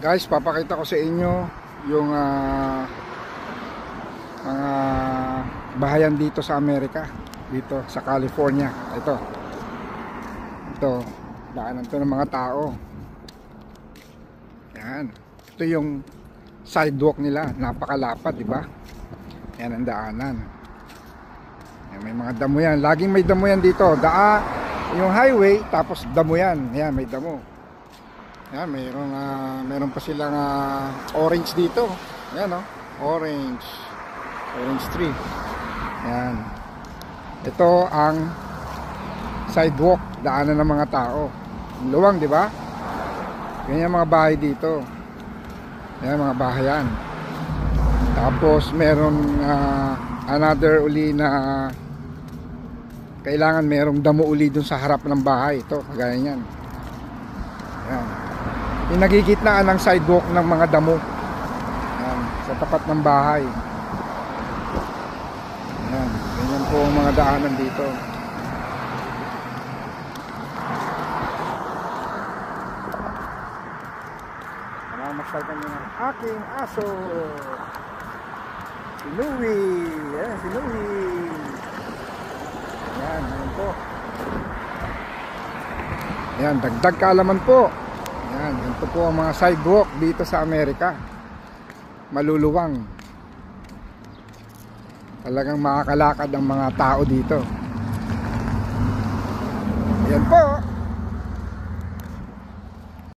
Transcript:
Guys, papakita ko sa inyo yung mga bahayan dito sa Amerika, dito sa California. Ito, daanan to ng mga tao. Yan, ito yung sidewalk nila, napakalapad, di ba? Yan ang daanan. Yan, may mga damo yan, laging may damo yan dito. Yung highway, tapos damo yan. Yan, may damo. Yan, meron pa silang orange dito. Yan, orange tree. Yan, ito ang sidewalk, daanan ng mga tao. Luwang, di ba? Ganyan mga bahay dito. Yan, mga bahayan. Tapos meron another uli na kailangan merong damo uli dun sa harap ng bahay. Ito, kagaya niyan. Yan, yung nagigitnaan ng sidewalk ng mga damo. Yan, sa tapat ng bahay. Yan, ganyan po ang mga daanan dito. Mamasal kami ng aking aso, si Louie. Yan, si Louie. Yan, yan po. Yan, dagdag kaalaman po. Yan, ito po ang mga sidewalk dito sa Amerika. Maluluwang. Talagang makakalakad ang mga tao dito. Yan po.